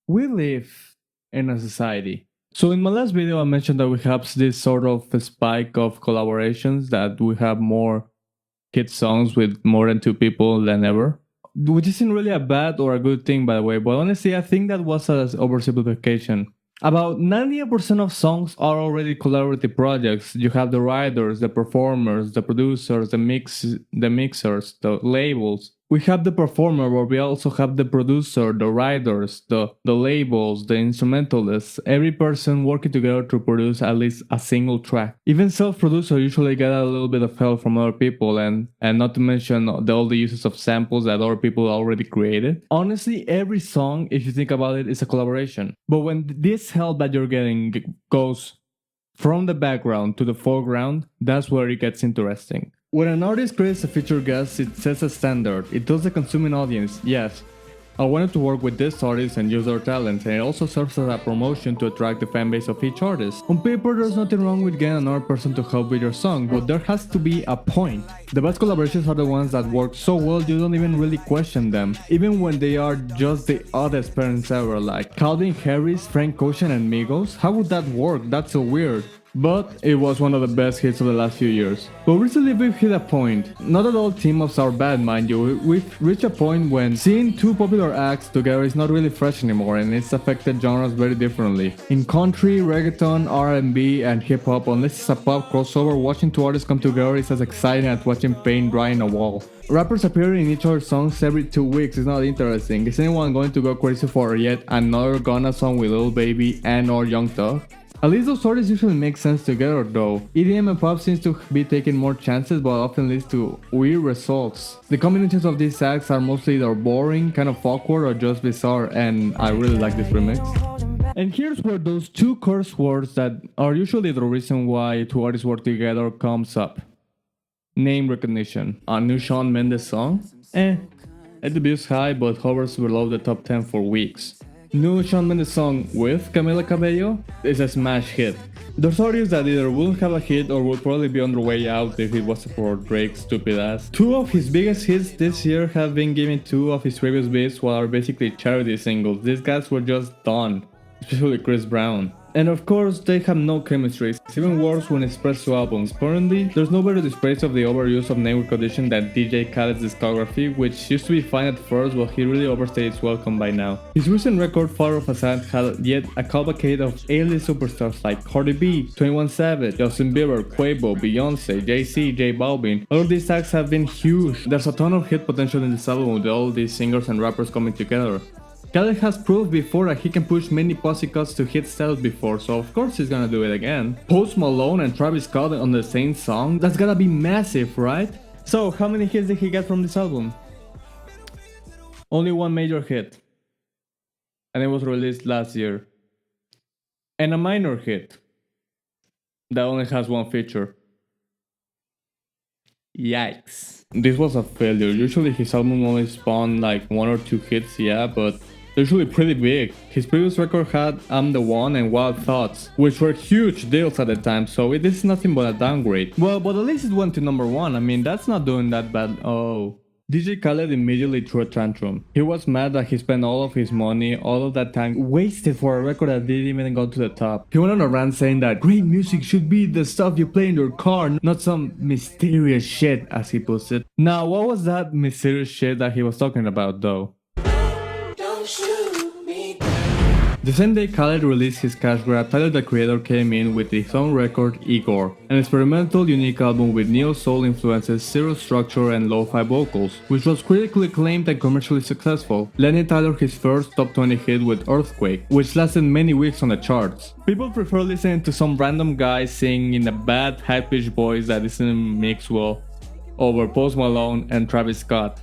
We live in a society. So in my last video, I mentioned that we have this sort of a spike of collaborations, that we have more hit songs with more than two people than ever. Which isn't really a bad or a good thing, by the way, but honestly, I think that was an oversimplification. About 98% of songs are already collaborative projects. You have the writers, the performers, the producers, the mixers, the labels. We have the performer, but we also have the producer, the writers, the labels, the instrumentalists, every person working together to produce at least a single track. Even self-producers usually get a little bit of help from other people, and not to mention all the uses of samples that other people already created. Honestly, every song, if you think about it, is a collaboration. But when this help that you're getting goes from the background to the foreground, that's where it gets interesting. When an artist creates a featured guest, it sets a standard. It tells the consuming audience, yes, I wanted to work with this artist and use their talents, and it also serves as a promotion to attract the fanbase of each artist. On paper, there's nothing wrong with getting another person to help with your song, but there has to be a point. The best collaborations are the ones that work so well you don't even really question them, even when they are just the oddest parents ever, like Calvin Harris, Frank Ocean, and Migos. How would that work? That's so weird. But it was one of the best hits of the last few years. But recently we've hit a point. Not that all team-ups are bad, mind you. We've reached a point when seeing two popular acts together is not really fresh anymore, and it's affected genres very differently. In country, reggaeton, R&B, and hip-hop, unless it's a pop crossover, watching two artists come together is as exciting as watching paint dry in a wall. Rappers appearing in each other's songs every 2 weeks is not interesting. Is anyone going to go crazy for yet another Ghana song with Lil Baby and or Young Thug? At least those stories usually make sense together though. EDM and pop seems to be taking more chances, but often leads to weird results. The combinations of these acts are mostly either boring, kind of awkward, or just bizarre, and I really like this remix. And here's where those two curse words that are usually the reason why two artists work together comes up. Name recognition. A new Shawn Mendes song? It debuts high but hovers below the top 10 for weeks. New Shawn Mendes song with Camila Cabello is a smash hit. There's artists that either wouldn't have a hit or would probably be on their way out if it wasn't for Drake's stupid ass. Two of his biggest hits this year have been given two of his previous beats, while are basically charity singles. These guys were just done, especially Chris Brown. And of course, they have no chemistry. It's even worse when it's pressed to albums. Currently, there's no better displays of the overuse of name recognition than DJ Khaled's discography, which used to be fine at first, but he really overstayed its welcome by now. His recent record, Father of Assad, had yet a cavalcade of A-list superstars like Cardi B, 21 Savage, Justin Bieber, Quavo, Beyonce, Jay-Z, J Balvin. All of these acts have been huge. There's a ton of hit potential in this album with all these singers and rappers coming together. Khaled has proved before that he can push many pussycats to hit status before, so of course he's gonna do it again. Post Malone and Travis Scott on the same song? That's gotta be massive, right? So, how many hits did he get from this album? Only one major hit. And it was released last year. And a minor hit. That only has one feature. Yikes. This was a failure. Usually his album only spawned like one or two hits, yeah, but they're usually pretty big. His previous record had I'm the One and Wild Thoughts, which were huge deals at the time, so this is nothing but a downgrade. Well, but at least it went to number 1, I mean, that's not doing that bad. Oh. DJ Khaled immediately threw a tantrum. He was mad that he spent all of his money, all of that time wasted for a record that didn't even go to the top. He went on a rant saying that great music should be the stuff you play in your car, not some mysterious shit, as he puts it. Now, what was that mysterious shit that he was talking about though? The same day Khaled released his cash grab, Tyler the Creator came in with his own record, Igor, an experimental, unique album with neo-soul influences, zero structure, and lo-fi vocals, which was critically acclaimed and commercially successful, landing Tyler his first top 20 hit with Earthquake, which lasted many weeks on the charts. People prefer listening to some random guy sing in a bad, high-pitched voice that isn't mixed well over Post Malone and Travis Scott,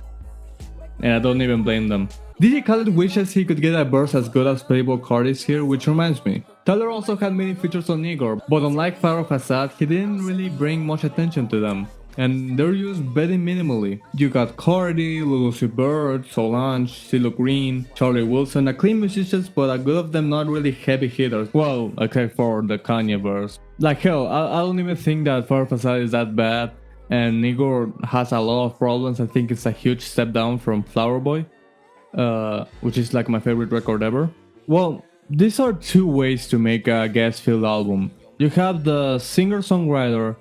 and I don't even blame them. DJ Khaled wishes he could get a verse as good as Playboy Cardi's here, which reminds me. Tyler also had many features on Igor, but unlike Father of Assad, he didn't really bring much attention to them, and they're used very minimally. You got Cardi, Lil Uzi Vert, Solange, CeeLo Green, Charlie Wilson, acclaimed musicians, but a good of them not really heavy hitters, well, except for the Kanye verse. Like hell, I don't even think that Father of Assad is that bad, and Igor has a lot of problems. I think it's a huge step down from Flower Boy. Which is like my favorite record ever. Well, these are two ways to make a guest fill album. You have the singer-songwriter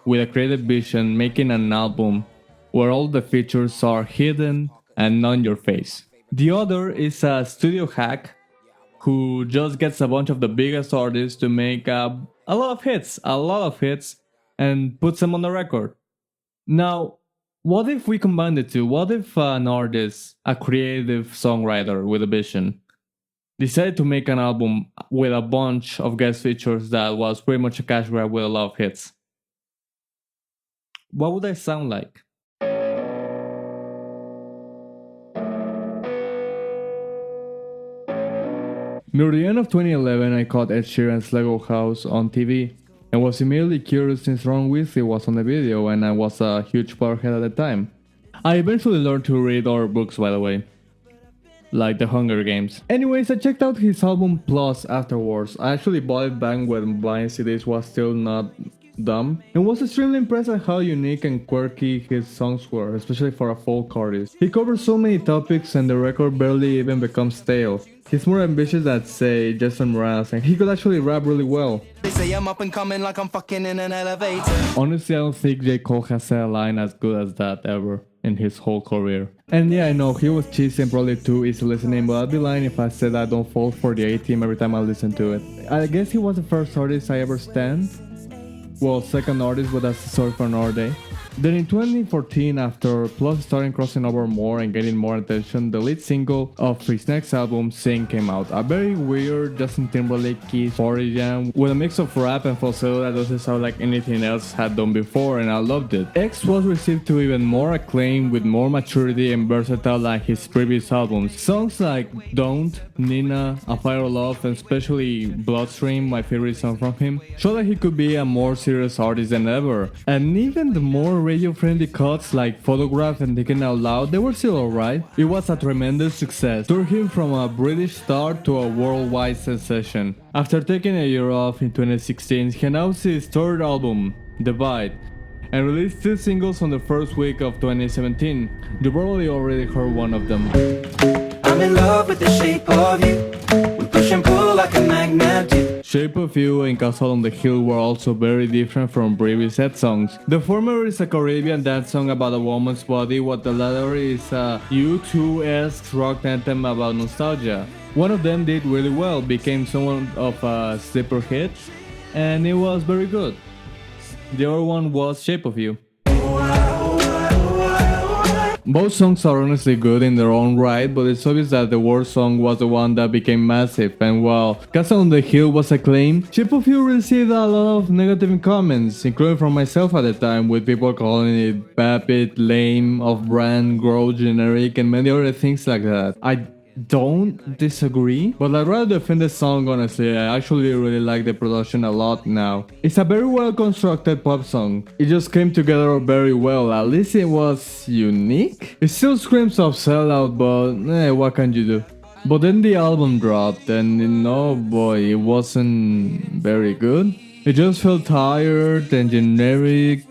with a creative vision making an album where all the features are hidden and on your face. The other is a studio hack who just gets a bunch of the biggest artists to make a lot of hits, and puts them on the record. Now, what if we combine the two? What if an artist, a creative songwriter with a vision, decided to make an album with a bunch of guest features that was pretty much a cash grab with a lot of hits? What would that sound like? Near the end of 2011, I caught Ed Sheeran's Lego House on TV and was immediately curious since Ron Weasley was on the video and I was a huge Potterhead at the time. I eventually learned to read other books, by the way, like The Hunger Games. Anyways, I checked out his album Plus afterwards. I actually bought it back when buying CDs was still not dumb, and was extremely impressed at how unique and quirky his songs were, especially for a folk artist. He covers so many topics and the record barely even becomes stale. He's more ambitious than, say, Jason Mraz, and he could actually rap really well. They say I'm up and coming like I'm fucking in an elevator. Honestly, I don't think J. Cole has said a line as good as that ever in his whole career. And yeah, I know, he was cheesy and probably too easy listening, but I'd be lying if I said I don't fall for the A-Team every time I listen to it. I guess he was the first artist I ever stand. Well, second artist, but that's a story for another day. Then in 2014, after Plus started crossing over more and getting more attention, the lead single of his next album, Sing, came out. A very weird Justin Timberlake-y party jam with a mix of rap and falsetto that doesn't sound like anything else had done before, and I loved it. X was received to even more acclaim with more maturity and versatile than his previous albums. Songs like Don't, Nina, A Fire of Love, and especially Bloodstream, my favorite song from him, show that he could be a more serious artist than ever. And even the more radio-friendly cuts like Photograph and Thinking Out Loud, they were still alright. It was a tremendous success, took him from a British star to a worldwide sensation. After taking a year off in 2016, he announced his third album, Divide, and released 2 singles on the first week of 2017. You probably already heard one of them. I'm in love with the shape of you. We push and pull like a magnet do. Shape of You and Castle on the Hill were also very different from previous Ed songs. The former is a Caribbean dance song about a woman's body, while the latter is a U2-esque rock anthem about nostalgia. One of them did really well, became somewhat of a sleeper hit, and it was very good. The other one was Shape of You. Both songs are honestly good in their own right, but it's obvious that the worst song was the one that became massive, and while Castle on the Hill was acclaimed, Shape of You received a lot of negative comments, including from myself at the time, with people calling it vapid, lame, off-brand, gross, generic, and many other things like that. I don't disagree, but I'd rather defend the song honestly. I actually really like the production a lot now. It's a very well constructed pop song. It just came together very well, at least it was unique. It still screams of sellout, but what can you do? But then the album dropped and no boy, it wasn't very good. It just felt tired and generic,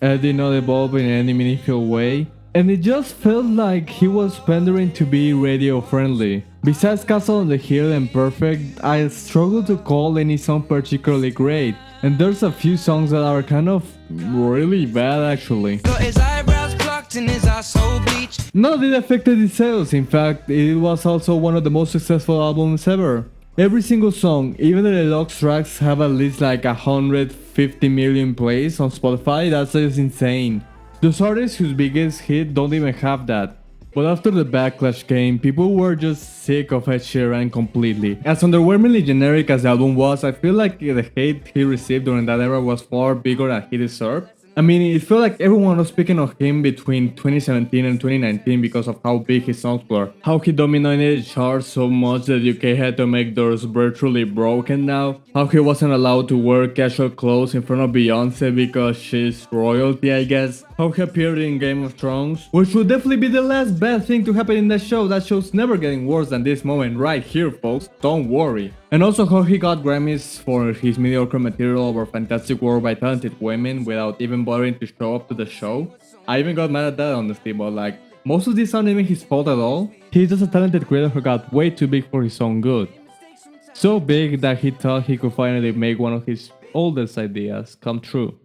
it did not evolve in any meaningful way. And it just felt like he was pandering to be radio friendly. Besides Castle on the Hill and Perfect, I struggle to call any song particularly great. And there's a few songs that are kind of really bad actually. Got his eyebrows plucked and his eyes so bleached. None of it affected its sales, in fact, it was also one of the most successful albums ever. Every single song, even the deluxe tracks, have at least like 150 million plays on Spotify. That's just insane. Those artists whose biggest hit don't even have that. But after the backlash came, people were just sick of Ed Sheeran completely. As underwhelmingly generic as the album was, I feel like the hate he received during that era was far bigger than he deserved. I mean, it felt like everyone was speaking of him between 2017 and 2019 because of how big his songs were. How he dominated charts so much that UK had to make theirs virtually broken now. How he wasn't allowed to wear casual clothes in front of Beyonce because she's royalty, I guess. How he appeared in Game of Thrones, which would definitely be the last bad thing to happen in that show. That show's never getting worse than this moment right here, folks. Don't worry. And also how he got Grammys for his mediocre material over fantastic work by talented women without even bothering to show up to the show. I even got mad at that honestly, but like, most of these aren't even his fault at all. He's just a talented creator who got way too big for his own good. So big that he thought he could finally make one of his oldest ideas come true.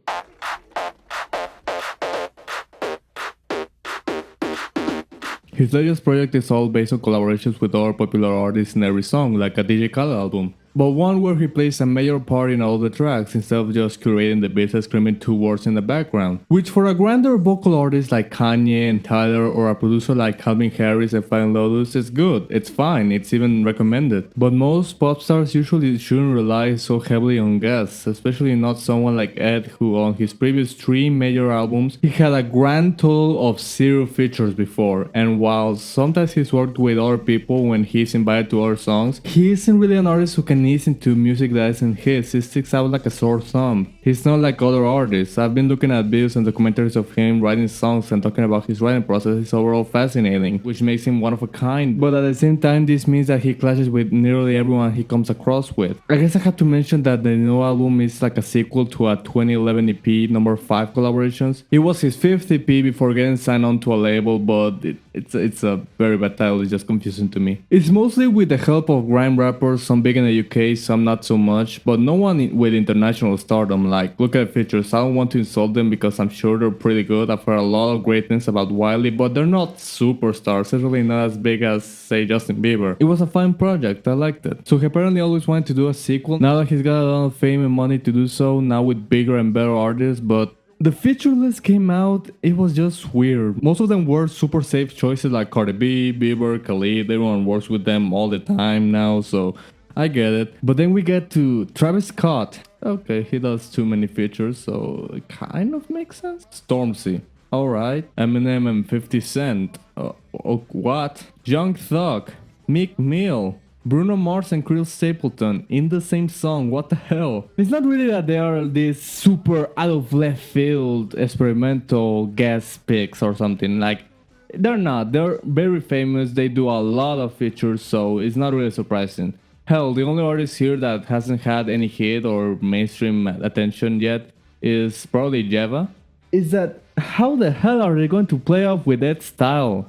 His latest project is all based on collaborations with other popular artists in every song, like a DJ Khaled album. But one where he plays a major part in all the tracks instead of just curating the beats and screaming two words in the background. Which for a grander vocal artist like Kanye and Tyler or a producer like Calvin Harris and Flying Lotus is good, it's fine, it's even recommended. But most pop stars usually shouldn't rely so heavily on guests, especially not someone like Ed who on his previous 3 major albums, he had a grand total of 0 features before, and while sometimes he's worked with other people when he's invited to other songs, he isn't really an artist who can listen to music that isn't his. He sticks out like a sore thumb. He's not like other artists. I've been looking at videos and documentaries of him writing songs and talking about his writing process. It's overall fascinating, which makes him one of a kind. But at the same time, this means that he clashes with nearly everyone he comes across with. I guess I have to mention that the new album is like a sequel to a 2011 EP number 5 collaborations. It was his 5th EP before getting signed on to a label, but it's a very bad title. It's just confusing to me. It's mostly with the help of grime rappers, some big in the UK, some not so much, but no one with international stardom. Like, look at the features. I don't want to insult them because I'm sure they're pretty good. I've heard a lot of great things about Wiley, but they're not superstars, certainly not as big as, say, Justin Bieber. It was a fine project, I liked it. So he apparently always wanted to do a sequel. Now that he's got a lot of fame and money to do so, now with bigger and better artists, but the feature list came out, it was just weird. Most of them were super safe choices like Cardi B, Bieber, Khaled, everyone works with them all the time now, so I get it. But then we get to Travis Scott. Okay, he does too many features, so it kind of makes sense. Stormzy. Alright. Eminem and 50 Cent. What? Young Thug. Meek Mill. Bruno Mars and Chris Stapleton in the same song, what the hell? It's not really that they are this super out of left field experimental guest picks or something, like, they're not. They're very famous, they do a lot of features, so it's not really surprising. Hell, the only artist here that hasn't had any hit or mainstream attention yet is probably Jeva. Is that, how the hell are they going to play off with that style?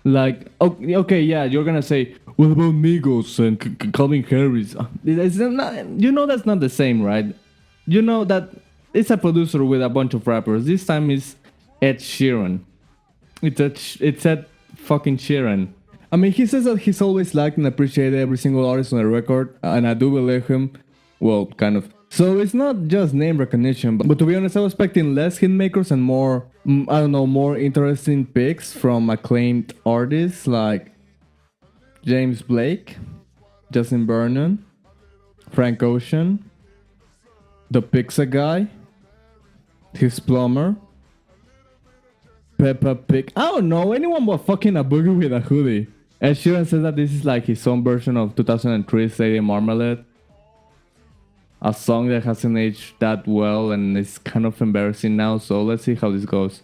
Like, okay, yeah, you're gonna say, what about Migos and Calvin Harris? It's not, you know that's not the same, right? You know that it's a producer with a bunch of rappers. This time it's Ed Sheeran. It's Ed fucking Sheeran. I mean, he says that he's always liked and appreciated every single artist on the record, and I do believe him. Well, kind of. So it's not just name recognition, but to be honest, I was expecting less hitmakers and more, I don't know, more interesting picks from acclaimed artists like James Blake, Justin Vernon, Frank Ocean, the Pizza Guy, his plumber, Peppa Pig. I don't know, anyone but fucking a boogie with a hoodie. Ed Sheeran says that this is like his own version of 2003 Stadium Marmalade. A song that hasn't aged that well and is kind of embarrassing now, so let's see how this goes.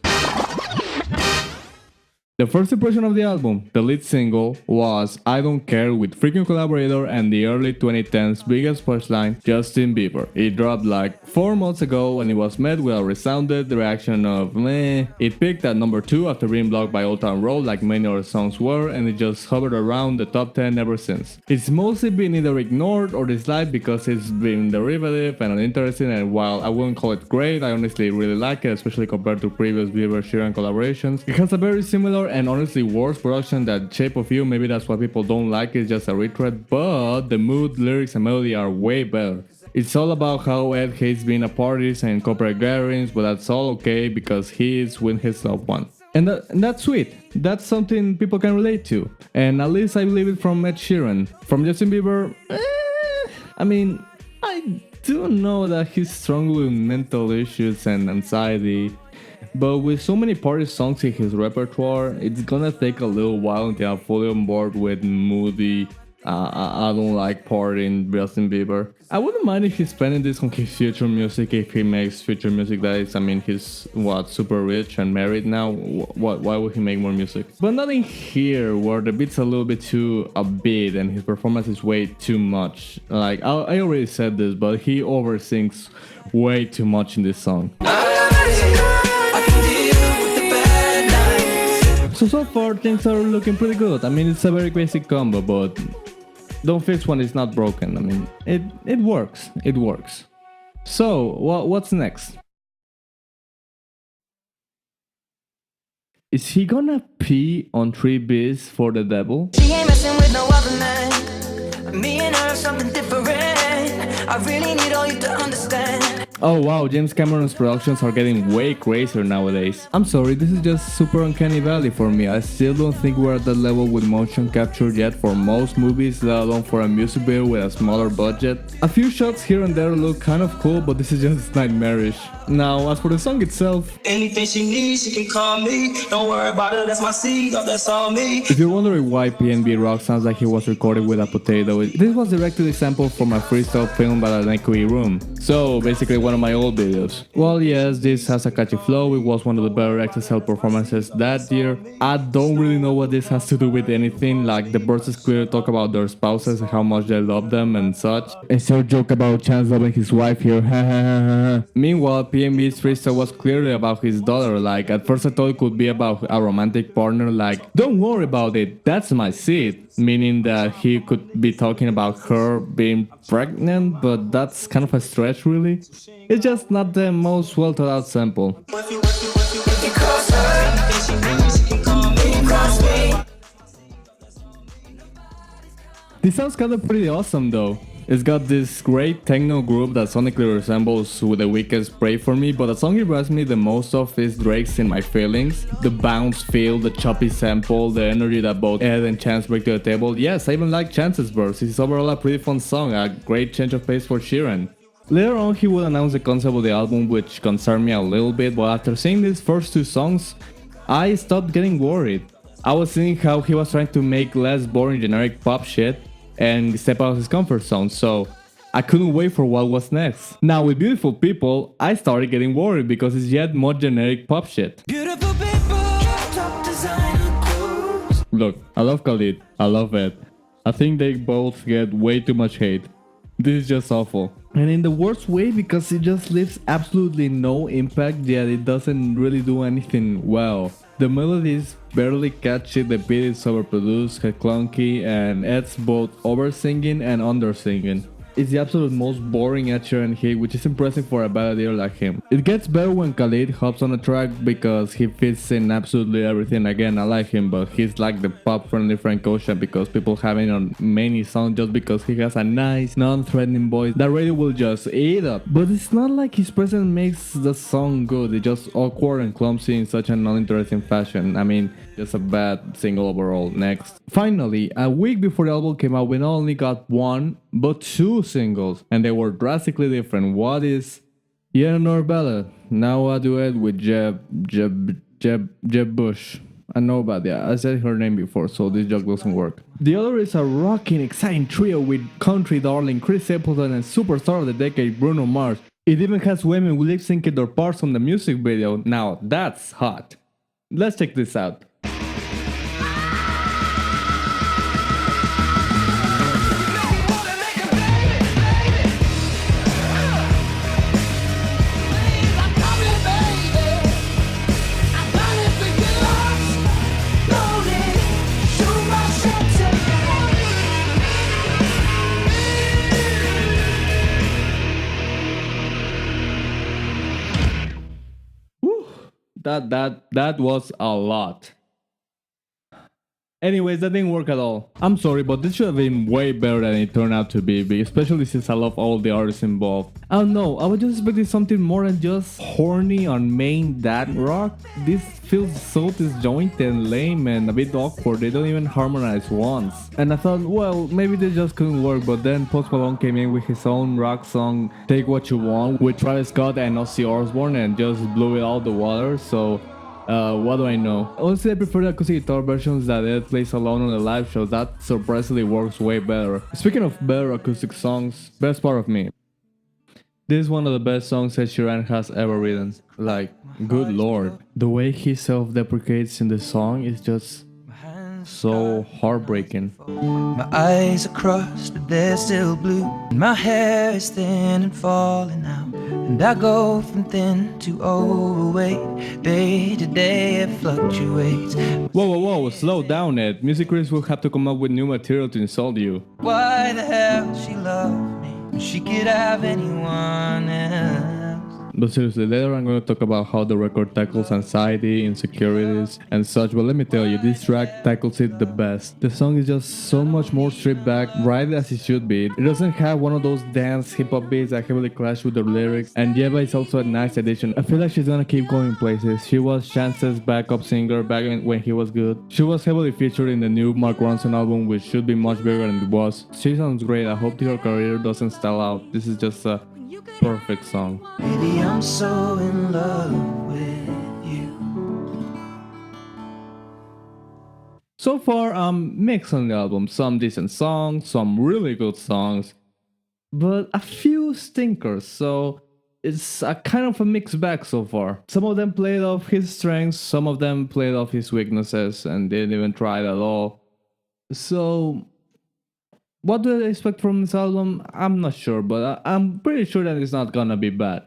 The first impression of the album, the lead single, was I Don't Care with freaking collaborator and the early 2010s biggest punchline, Justin Bieber. It dropped like 4 months ago and it was met with a resounded reaction of meh. It peaked at number 2 after being blocked by Old Town Road like many other songs were, and it just hovered around the top 10 ever since. It's mostly been either ignored or disliked because it's been derivative and uninteresting, and while I wouldn't call it great, I honestly really like it, especially compared to previous Bieber-Sheeran collaborations. It has a very similar and honestly worse production than Shape of You. Maybe that's why people don't like it, it's just a retread, but the mood, lyrics and melody are way better. It's all about how Ed hates being a party and corporate gatherings, but that's all okay because he is with his loved one. And that's sweet. That's something people can relate to. And at least I believe it from Ed Sheeran. From Justin Bieber, I mean, I do know that he's struggling with mental issues and anxiety. But with so many party songs in his repertoire, it's gonna take a little while until I'm fully on board with moody, I don't like partying Justin Bieber. I wouldn't mind if he's spending this on his future music, if he makes future music that is, I mean, he's, super rich and married now, why would he make more music? But not in here, where the beat's a little bit too upbeat and his performance is way too much. Like, I already said this, but he oversings way too much in this song. So far things are looking pretty good. I mean, it's a very basic combo, but Don't fix when it's not broken. I mean, it works. It works. So, what's next? Is he gonna pee on 3 Bs for the devil? She ain't messing with no other man. Me and her, something different. I really need all you to understand. Oh wow, James Cameron's productions are getting way crazier nowadays. I'm sorry, this is just super uncanny valley for me. I still don't think we're at that level with motion capture yet for most movies, let alone for a music video with a smaller budget. A few shots here and there look kind of cool, but this is just nightmarish. Now, as for the song itself, Anything she needs, she can call me. Don't worry about it, that's my seed, oh, that's all me. if you're wondering why PNB Rock sounds like he was recorded with a potato, this was directly sampled from a freestyle film by an echoey room. So, basically one of my old videos. Well, yes, this has a catchy flow, it was one of the better XSL performances that year. I don't really know what this has to do with anything, like the verses clearly talk about their spouses and how much they love them and such. It's your joke about Chance loving his wife here, Meanwhile, PNB's freestyle was clearly about his daughter, like at first I thought it could be about a romantic partner, like, don't worry about it, that's my seed. Meaning that he could be talking about her being pregnant, but that's kind of a stretch really. It's just not the most well thought out sample. If you cross her, Anything she needs, she can call me. you cross me. This sounds kind of pretty awesome though. It's got this great techno groove that sonically resembles Who the Weakest Pray For Me, but the song it reminds me the most of is Drake's In My Feelings. The bounce feel, the choppy sample, the energy that both Ed and Chance bring to the table. Yes, I even like Chance's verse. It's overall a pretty fun song, a great change of pace for Sheeran. Later on he would announce the concept of the album, which concerned me a little bit, but after seeing these first 2 songs, I stopped getting worried. I was seeing how he was trying to make less boring generic pop shit and step out of his comfort zone, so I couldn't wait for what was next. Now with Beautiful People, I started getting worried because it's yet more generic pop shit. Beautiful people, top designer clothes. Look, I love Khaled, I love Ed. I think they both get way too much hate. This is just awful. And in the worst way, because it just leaves absolutely no impact, yet it doesn't really do anything well. The melody is barely catchy, the beat is overproduced, clunky, and Ed's both over-singing and under-singing. It's the absolute most boring Ed Sheeran hit, which is impressive for a balladeer like him. It gets better when Khaled hops on a track because he fits in absolutely everything. Again, I like him, but he's like the pop-friendly Frank Ocean because people have him on many songs just because he has a nice, non-threatening voice that radio will just eat up. But it's not like his presence makes the song good, it's just awkward and clumsy in such an uninteresting fashion. I mean, just a bad single overall. Next. Finally, a week before the album came out, we not only got 1, but 2 singles, and they were drastically different. What is yet another ballad? Now a duet with Jeb Bush. I know about that. I said her name before, so this joke doesn't work. The other is a rocking, exciting trio with country darling Chris Stapleton and superstar of the decade Bruno Mars. It even has women who lip synced their parts on the music video. Now that's hot. Let's check this out. That was a lot. Anyways, that didn't work at all. I'm sorry, but this should have been way better than it turned out to be, especially since I love all the artists involved. I don't know, I was just expecting something more than just horny on main dad rock. This feels so disjointed and lame and a bit awkward, they don't even harmonize once. And I thought, well, maybe they just couldn't work, but then Post Malone came in with his own rock song, Take What You Want, with Travis Scott and Ozzy Osbourne and just blew it out the water, so what do I know? Honestly, I prefer the acoustic guitar versions that Ed plays alone on the live shows. That surprisingly works way better. Speaking of better acoustic songs, best part of me. This is one of the best songs Ed Sheeran has ever written. Like, good lord. The way he self-deprecates in the song is just so heartbreaking. My eyes are crossed, but they're still blue. And my hair is thin and falling out. and I go from thin to overweight. Day to day it fluctuates. Whoa, slow down, Ed. Music critics will have to come up with new material to insult you. Why the hell she loved me when she could have anyone else? But seriously, later I'm going to talk about how the record tackles anxiety, insecurities, and such, but let me tell you, this track tackles it the best. The song is just so much more stripped back, right as it should be. It doesn't have one of those dance hip-hop beats that heavily clash with the lyrics, and Yeva is also a nice addition. I feel like she's gonna keep going places. She was Chance's backup singer back when he was good. She was heavily featured in the new Mark Ronson album, which should be much bigger than it was. She sounds great. I hope her career doesn't stall out. This is just a perfect song. Baby, I'm so in love with you. So far, I'm mixed on the album. Some decent songs, some really good songs, but a few stinkers, so it's a kind of a mixed bag so far. Some of them played off his strengths, some of them played off his weaknesses and didn't even try it at all. So what do I expect from this album? I'm not sure, but I'm pretty sure that it's not gonna be bad.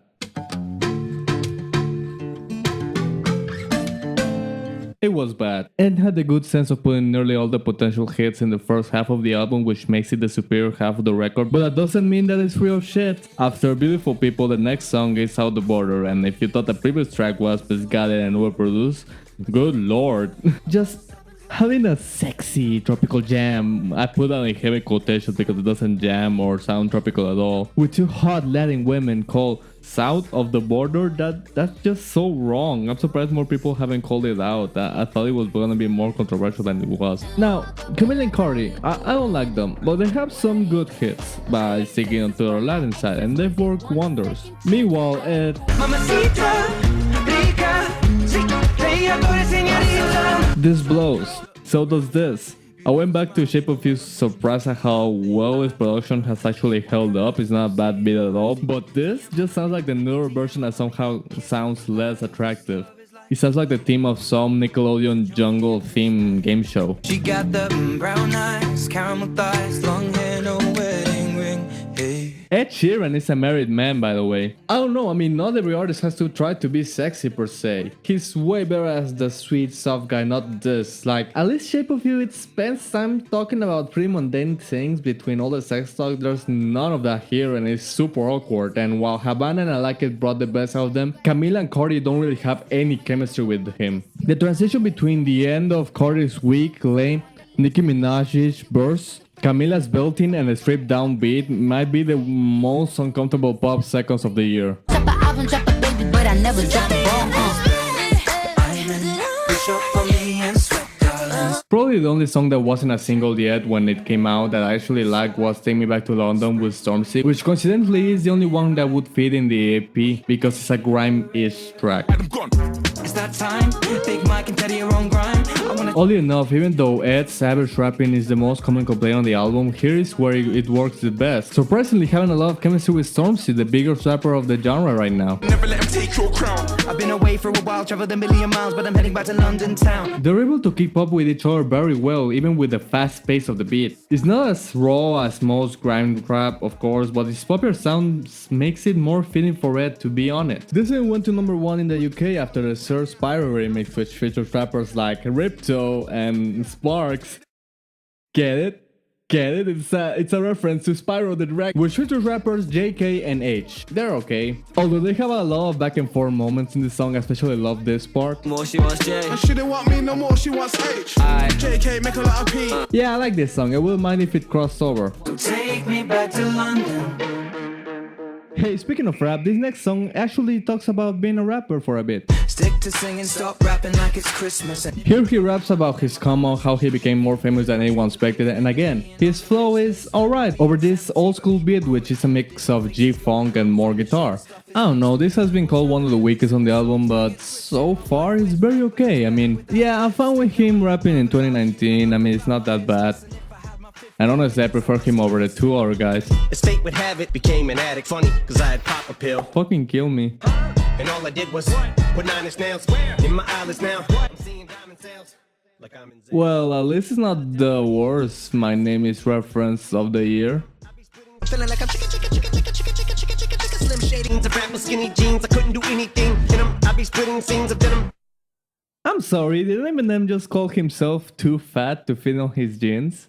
It was bad. Ed had a good sense of putting nearly all the potential hits in the first half of the album, which makes it the superior half of the record, but that doesn't mean that it's real shit. After Beautiful People, the next song is Out the Border, and if you thought the previous track was pescaded and overproduced, good lord. Just having a sexy tropical jam, I put that in heavy quotations because it doesn't jam or sound tropical at all, with two hot Latin women called South of the Border, that's just so wrong. I'm surprised more people haven't called it out. I thought it was gonna be more controversial than it was. Now, Camila and Cardi, I don't like them, but they have some good hits by sticking onto their Latin side, and they've worked wonders. Meanwhile, Ed, this blows. So does this. I went back to Shape of You, surprised at how well his production has actually held up. It's not a bad beat at all, but this just sounds like the newer version that somehow sounds less attractive. It sounds like the theme of some Nickelodeon jungle theme game show. She got the brown eyes, caramel thighs, long hair, no wedding ring. Hey. Ed Sheeran is a married man, by the way. I don't know, I mean, not every artist has to try to be sexy per se. He's way better as the sweet, soft guy, not this. Like, at least Shape of You, it spends time talking about pretty mundane things between all the sex talk. There's none of that here, and it's super awkward. And while Havana and I Like It brought the best out of them, Camila and Cardi don't really have any chemistry with him. The transition between the end of Cardi's weak, lame, Nicki Minaj-ish verse, Camila's belting and a stripped down beat might be the most uncomfortable pop seconds of the year. Drop an album, drop a baby, but I never drop a bomb. Probably the only song that wasn't a single yet when it came out that I actually liked was Take Me Back to London with Stormzy, which coincidentally is the only one that would fit in the EP because it's a grime-ish track. It's that time, Big Mike and Teddy your own grind. Oddly enough, even though Ed's savage rapping is the most common complaint on the album, here is where it works the best. Surprisingly, having a lot of chemistry with Stormzy, the biggest rapper of the genre right now. Never let him take your crown. I've been away for a while, traveled a million miles, but I'm heading back to London town. They're able to keep up with each other very well, even with the fast pace of the beat. It's not as raw as most grime rap, of course, but its popular sound makes it more fitting for Ed, to be honest. This one went to number 1 in the UK after the Sir Spyro remix, which features rappers like Ripto and Sparks. Get it? Get it? It's a reference to Spyro the Dragon, which features rappers JK and H. They're okay. Although they have a lot of back and forth moments in the song, I especially love this part. More she wants J. And she didn't want me no more, she wants H. JK, make a lot of P. Yeah, I like this song. I wouldn't mind if it crossed over. Take me back to London. Hey, speaking of rap, this next song actually talks about being a rapper for a bit. Stick to singing, stop rapping like it's Christmas. Here he raps about his come on, how he became more famous than anyone expected, and again, his flow is alright over this old school beat, which is a mix of G-funk and more guitar. I don't know, this has been called one of the weakest on the album, but so far it's very okay. I mean, yeah, I'm fine with him rapping in 2019, I mean, it's not that bad. And honestly, I prefer him over the two other guys. As fate would have it, became an addict. Funny, cause I had pop a pill. Fucking kill me. And all I did was put 9 inch nails in my eyelids now. I'm seeing diamond sales like I'm in Zen. Well, at least it's not the worst My Name Is reference of the year. Feeling like I'm slim shady. scenes of rappers, skinny jeans. I couldn't do anything in them. I'd be splitting scenes of denim. I'm sorry, did Eminem just call himself too fat to fit on his jeans?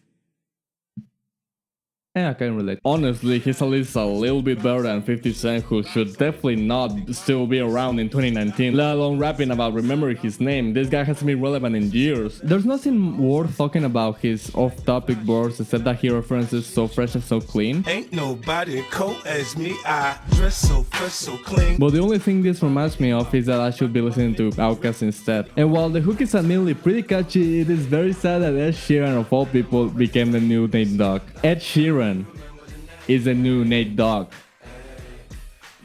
Yeah, I can relate. Honestly, he's at least a little bit better than 50 Cent, who should definitely not still be around in 2019, let alone rapping about remembering his name. This guy hasn't been relevant in years. There's nothing worth talking about his off-topic verse except that he references So Fresh and So Clean. Ain't nobody cold as me. I dress so fresh, so clean. But the only thing this reminds me of is that I should be listening to Outkast instead. And while the hook is admittedly pretty catchy, it is very sad that Ed Sheeran of all people became the new Nate Dogg. Ed Sheeran is the new Nate Dogg.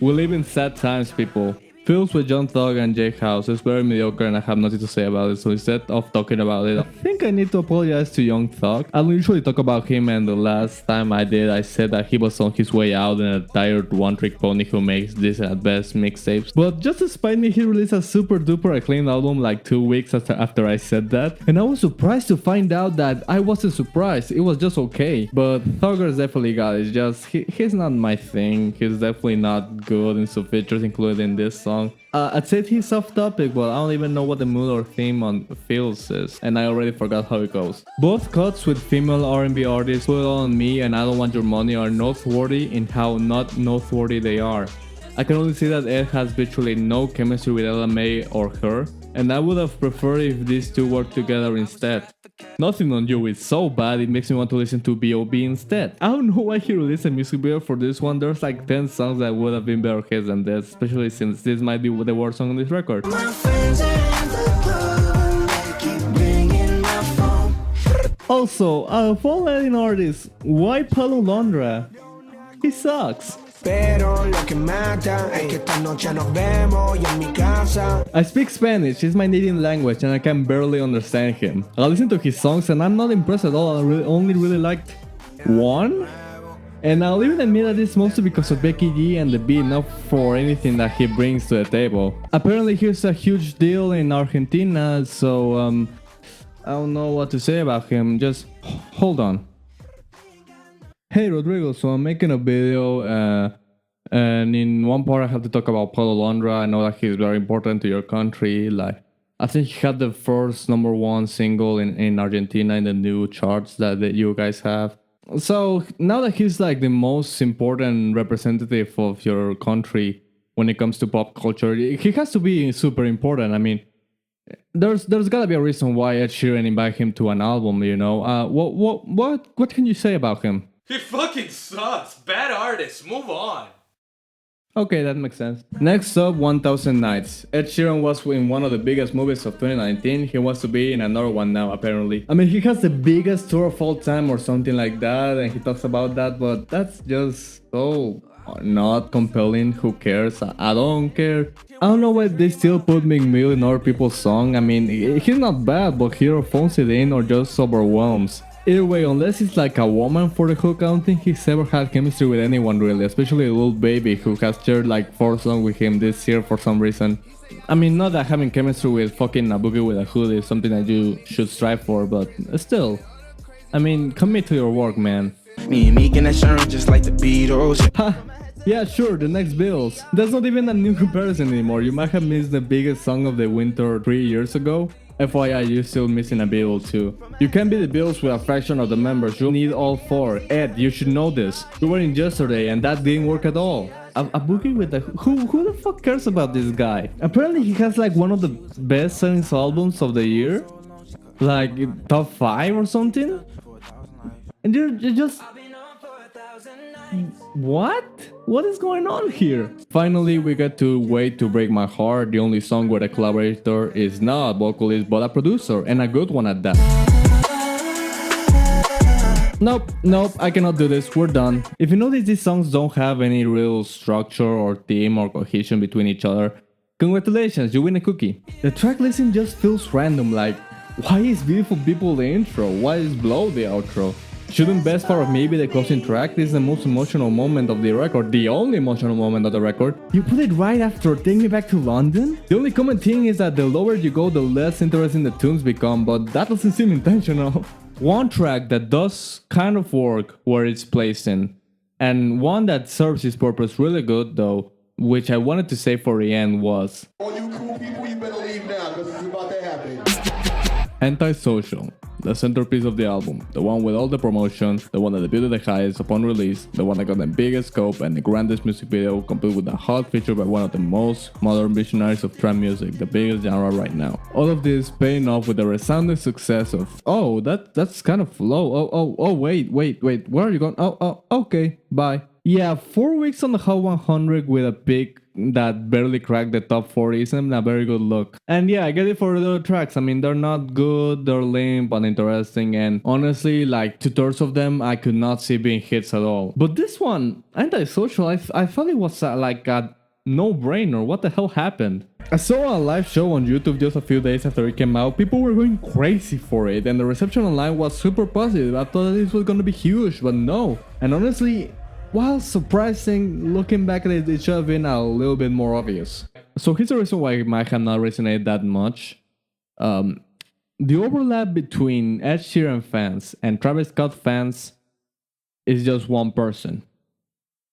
We live in sad times, people. Feels with John Thug and Jake House is very mediocre and I have nothing to say about it, so instead of talking about it, I think I need to apologize to Young Thug. I don't usually talk about him, and the last time I did, I said that he was on his way out and a tired one-trick pony who makes decent at best mixtapes. But just to spite me, he released a super duper acclaimed album like 2 weeks after I said that, and I was surprised to find out that I wasn't surprised, it was just okay. But Thugger's definitely got it, it's just, he's not my thing, he's definitely not good in some features included in this song. I'd say he's off topic, but I don't even know what the mood or theme on Feels is, and I already forgot how it goes. Both cuts with female R&B artists, Put It All On Me and I Don't Want Your Money, are noteworthy in how not noteworthy they are. I can only see that Ed has virtually no chemistry with LMA or her, and I would have preferred if these two worked together instead. Nothing on You is so bad it makes me want to listen to B.O.B. instead. I don't know why he released a music video for this one. There's like 10 songs that would have been better hits than this, especially since this might be the worst song on this record. Also, out of all Latin artists, why Paulo Londra? He sucks. I speak Spanish, it's my native language and I can barely understand him. I listen to his songs and I'm not impressed at all, I only really liked one? And I'll even admit that it's mostly because of Becky G and the beat, not for anything that he brings to the table. Apparently he's a huge deal in Argentina, so I don't know what to say about him, just hold on. Hey Rodrigo, so I'm making a video and in one part I have to talk about Paulo Londra. I know that he's very important to your country. Like, I think he had the first #1 single in Argentina in the new charts that you guys have. So now that he's like the most important representative of your country when it comes to pop culture, he has to be super important. I mean, there's gotta be a reason why Ed Sheeran invited him to an album, you know. What can you say about him? He fucking sucks. Bad artist. Move on. Okay, that makes sense. Next up, 1000 Nights. Ed Sheeran was in one of the biggest movies of 2019. He wants to be in another one now, apparently. I mean, he has the biggest tour of all time or something like that, and he talks about that, but that's just so not compelling. Who cares? I don't care. I don't know why they still put Meek Mill in other people's song. I mean, he's not bad, but he either phones it in or just overwhelms. Either way, unless it's like a woman for the hook, I don't think he's ever had chemistry with anyone really, especially Lil Baby, who has shared like 4 songs with him this year for some reason. I mean, not that having chemistry with fucking a boogie with a hood is something that you should strive for, but still. I mean, commit to your work, man. Me and Meek and Ed Sheeran just like the Beatles. Ha! Yeah, sure, the next Bills. That's not even a new comparison anymore. You might have missed the biggest song of the winter 3 years ago. FYI, you're still missing a Beatle too. You can't be the Beatles with a fraction of the members, you'll need all 4. Ed, you should know this. You were in yesterday and that didn't work at all. A boogie with the... Who the fuck cares about this guy? Apparently he has like one of the best selling albums of the year. Like top 5 or something. And you're just... What? What is going on here? Finally, we get to Wait to Break My Heart, the only song where the collaborator is not a vocalist but a producer, and a good one at that. Nope, I cannot do this, we're done. If you notice, these songs don't have any real structure or theme or cohesion between each other, congratulations, you win a cookie. The track listing just feels random, like, why is Beautiful People the intro? Why is Blow the outro? Shouldn't Best Part of Me be the closing track? This is the most emotional moment of the record, the only emotional moment of the record. You put it right after Take Me Back to London? The only common thing is that the lower you go, the less interesting the tunes become, but that doesn't seem intentional. One track that does kind of work where it's placed in, and one that serves its purpose really good though, which I wanted to say for the end, was All you cool people, you better leave now, because it's about to happen. Antisocial, the centerpiece of the album, the one with all the promotion, the one that debuted the highest upon release, the one that got the biggest scope and the grandest music video, complete with a hot feature by one of the most modern visionaries of trap music, the biggest genre right now. All of this paying off with the resounding success of, oh, that's kind of low, wait, where are you going? Oh, okay, bye. Yeah, 4 weeks on the Hot 100 with a pick that barely cracked the top 40 isn't a very good look. And yeah, I get it for the other tracks. I mean, they're not good, they're lame, uninteresting, and honestly, like 2/3 of them I could not see being hits at all. But this one, Antisocial, I thought it was like a no-brainer. What the hell happened? I saw a live show on YouTube just a few days after it came out. People were going crazy for it, and the reception online was super positive. I thought this was gonna be huge, but no. And honestly, while surprising, looking back at it, it should have been a little bit more obvious. So here's the reason why it might have not resonated that much. The overlap between Ed Sheeran fans and Travis Scott fans is just one person.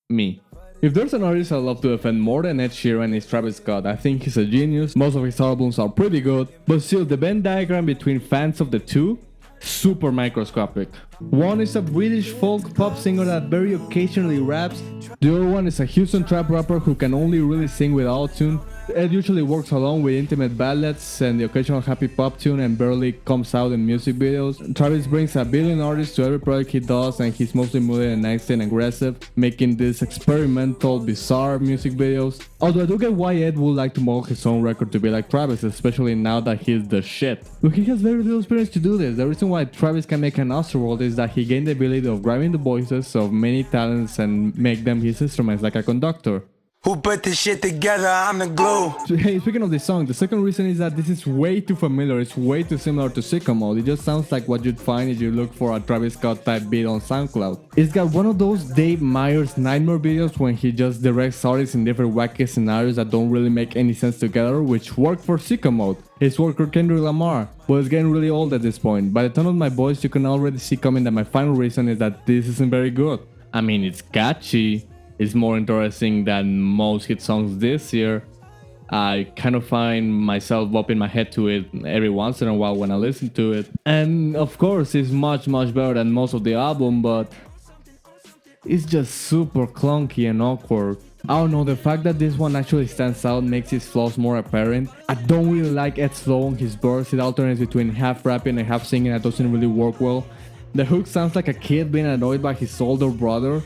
Me. If there's an artist I love to defend more than Ed Sheeran, it's Travis Scott. I think he's a genius, most of his albums are pretty good, but still the Venn diagram between fans of the two, super microscopic. One is a British folk pop singer that very occasionally raps. The other one is a Houston trap rapper who can only really sing with autotune. Ed usually works alone with intimate ballads and the occasional happy pop tune and barely comes out in music videos. Travis brings a billion artists to every project he does, and he's mostly moody and nice and aggressive, making these experimental, bizarre music videos. Although I do get why Ed would like to model his own record to be like Travis, especially now that he's the shit. But he has very little experience to do this. The reason why Travis can make an Astroworld is that he gained the ability of grabbing the voices of many talents and make them his instruments like a conductor. Who put this shit together? I'm the glue. Hey, speaking of this song, the second reason is that this is way too familiar. It's way too similar to Sicko Mode. It just sounds like what you'd find if you look for a Travis Scott type beat on SoundCloud. It's got one of those Dave Meyers nightmare videos when he just directs artists in different wacky scenarios that don't really make any sense together, which worked for Sicko Mode. It's worked for Kendrick Lamar, but it's getting really old at this point. By the tone of my voice, you can already see coming that my final reason is that this isn't very good. I mean, it's catchy. It's more interesting than most hit songs this year. I kind of find myself bopping my head to it every once in a while when I listen to it. And of course, it's much better than most of the album, but it's just super clunky and awkward. I don't know, the fact that this one actually stands out makes his flaws more apparent. I don't really like Ed's flow on his verse. It alternates between half rapping and half singing. That doesn't really work well. The hook sounds like a kid being annoyed by his older brother.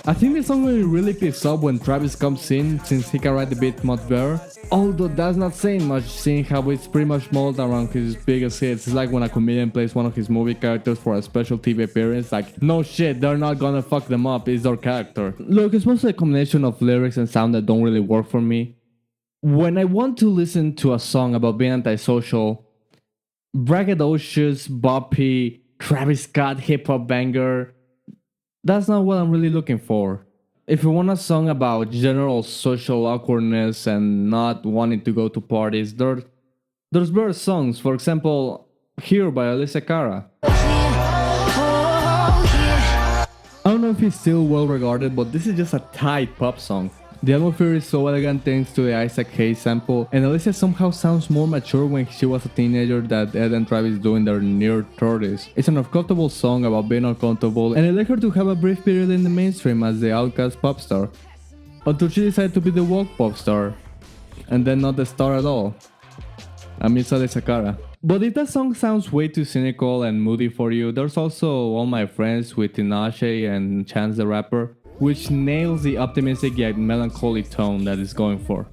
I think the song really picks up when Travis comes in, since he can write the beat much better. Although that's not saying much, seeing how it's pretty much modeled around his biggest hits. It's like when a comedian plays one of his movie characters for a special TV appearance, like, no shit, they're not gonna fuck them up, it's their character. Look, it's mostly a combination of lyrics and sound that don't really work for me. When I want to listen to a song about being antisocial, braggadocious, boppy, Travis Scott hip-hop banger, that's not what I'm really looking for. If you want a song about general social awkwardness and not wanting to go to parties, there's better songs. For example, Here by Alicia Cara. I don't know if it's still well regarded, but this is just a tight pop song. The atmosphere is so elegant thanks to the Isaac Hayes sample, and Alicia somehow sounds more mature when she was a teenager than Ed and Travis do in their near 30s. It's an uncomfortable song about being uncomfortable, and it led her to have a brief period in the mainstream as the outcast pop star, until she decided to be the woke pop star, and then not the star at all. I miss Alicia Cara. But if that song sounds way too cynical and moody for you, there's also All My Friends with Tinashe and Chance the Rapper, which nails the optimistic yet melancholy tone that it's going for.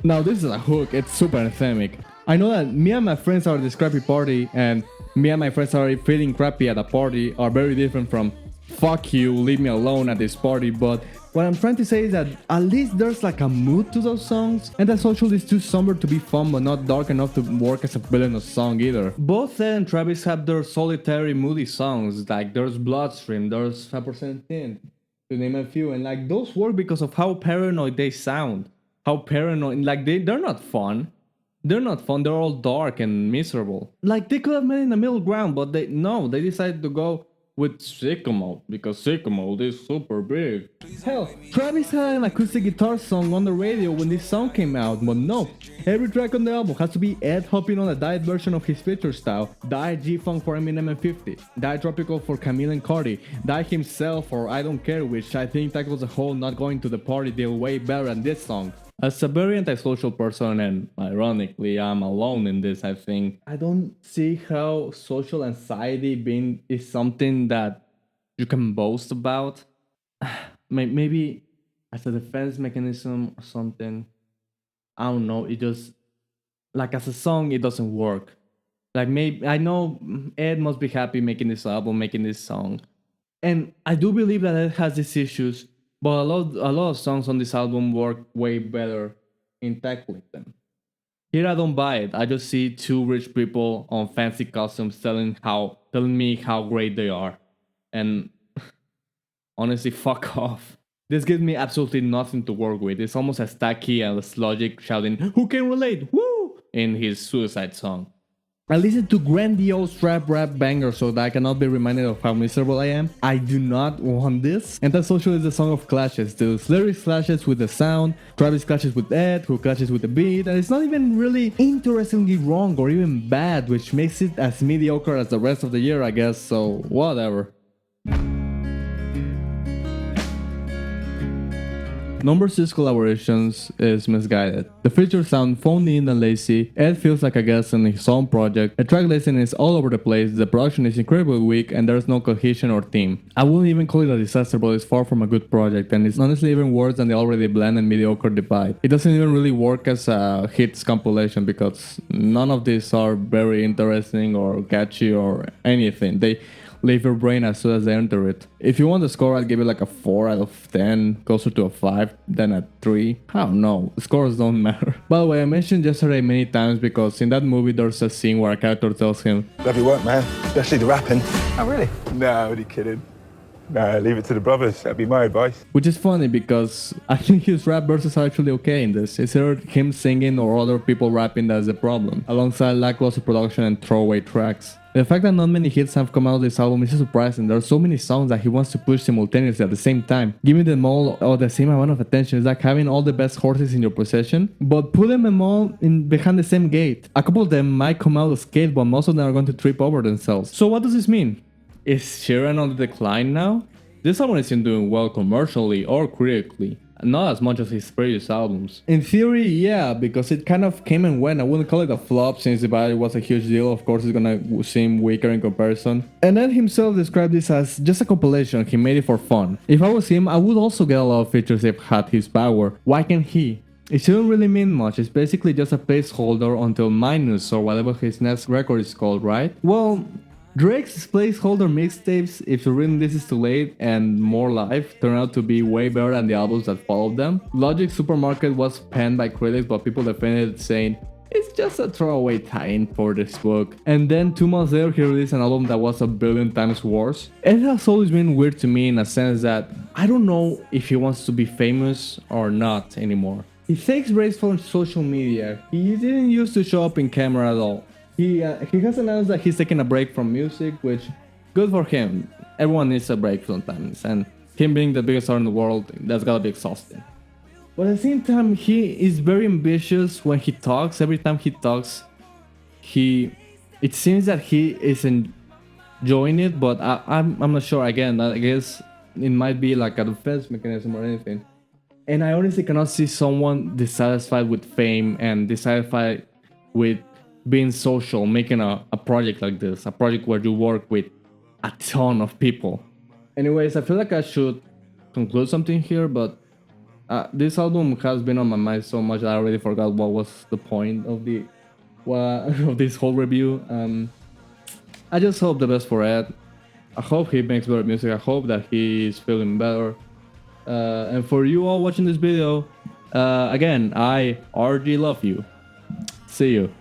Now this is a hook, it's super anthemic. I know that me and my friends are at this crappy party, and me and my friends are feeling crappy at a party are very different from fuck you, leave me alone at this party, but what I'm trying to say is that at least there's like a mood to those songs, and Antisocial is too somber to be fun but not dark enough to work as a villainous song either. Both Ed and Travis have their solitary moody songs, like there's Bloodstream, there's 5% Thin, to name a few, and like those work because of how paranoid they sound. How paranoid, like they're not fun. They're not fun, they're all dark and miserable. Like, they could have made in the middle ground, but they decided to go with sicko mode, because sicko mode is super big. Hell, Travis had an acoustic guitar song on the radio when this song came out, but no. Every track on the album has to be Ed hopping on a diet version of his feature style, die G-Funk for Eminem and 50, die Tropical for Camille and Cardi, die himself for I Don't Care, which I think tackles the whole not going to the party deal way better than this song. As a very antisocial person, and ironically I'm alone in this, I think, I don't see how social anxiety is something that you can boast about. Maybe as a defense mechanism or something. I don't know, it just, like, as a song it doesn't work. Like, maybe I know Ed must be happy making this album, making this song, and I do believe that Ed has these issues, but a lot of songs on this album work way better in tackling them. Here I don't buy it. I just see two rich people on fancy costumes telling me how great they are, and honestly, fuck off. This gives me absolutely nothing to work with. It's almost as tacky as Logic shouting, "Who can relate? Woo!" in his Suicide song. I listen to grandiose trap rap bangers so that I cannot be reminded of how miserable I am. I do not want this. Antisocial is the song of clashes. The lyrics clashes with the sound, Travis clashes with Ed, who clashes with the beat, and it's not even really interestingly wrong or even bad, which makes it as mediocre as the rest of the year, I guess, so whatever. Number 6 collaborations is Misguided. The features sound phony and lazy, Ed feels like a guest in his own project, the track listing is all over the place, the production is incredibly weak, and there's no cohesion or theme. I wouldn't even call it a disaster, but it's far from a good project, and it's honestly even worse than the already bland and mediocre Divide. It doesn't even really work as a hits compilation because none of these are very interesting or catchy or anything. They leave your brain as soon as they enter it. If you want the score, I'd give it like a 4 out of 10, closer to a 5 than a 3. I don't know, scores don't matter. By the way, I mentioned Yesterday many times because in that movie there's a scene where a character tells him, "Love your work, man, especially the rapping." Oh, really? No, only kidding. No, leave it to the brothers, that'd be my advice. which is funny because I think his rap verses are actually okay in this. It's either him singing or other people rapping that's the problem, alongside lackluster production and throwaway tracks. The fact that not many hits have come out of this album is surprising. There are so many songs that he wants to push simultaneously at the same time. Giving them all the same amount of attention is like having all the best horses in your possession, but putting them all in behind the same gate. A couple of them might come out unscathed, but most of them are going to trip over themselves. So what does this mean? Is Sheeran on the decline now? This album isn't doing well commercially or critically. Not as much as his previous albums. In theory, yeah, because it kind of came and went. I wouldn't call it a flop since the value was a huge deal. Of course, it's gonna seem weaker in comparison. And Ed himself described this as just a compilation. He made it for fun. If I was him, I would also get a lot of features if had his power. Why can't he? It shouldn't really mean much. It's basically just a placeholder until Minus or whatever his next record is called, right? Well, Drake's placeholder mixtapes, if you're reading This Is Too Late and More Life, turn out to be way better than the albums that followed them. Logic's Supermarket was panned by critics, but people defended it saying, it's just a throwaway tie-in for this book. And then 2 months later he released an album that was a billion times worse. It has always been weird to me in a sense that I don't know if he wants to be famous or not anymore. He takes breaks from social media. He didn't used to show up in camera at all. He has announced that he's taking a break from music, which, good for him. Everyone needs a break sometimes, and him being the biggest star in the world, that's gotta be exhausting. But at the same time, he is very ambitious when he talks. Every time he talks, it seems that he is enjoying it, but I'm not sure. Again, I guess it might be like a defense mechanism or anything. And I honestly cannot see someone dissatisfied with fame and dissatisfied with being social, making a project like this, a project where you work with a ton of people. Anyways, I feel like I should conclude something here, but this album has been on my mind so much that I already forgot what was the point of of this whole review. I just hope the best for Ed. I hope he makes better music. I hope that he is feeling better. And for you all watching this video, again, I RG love you. See you.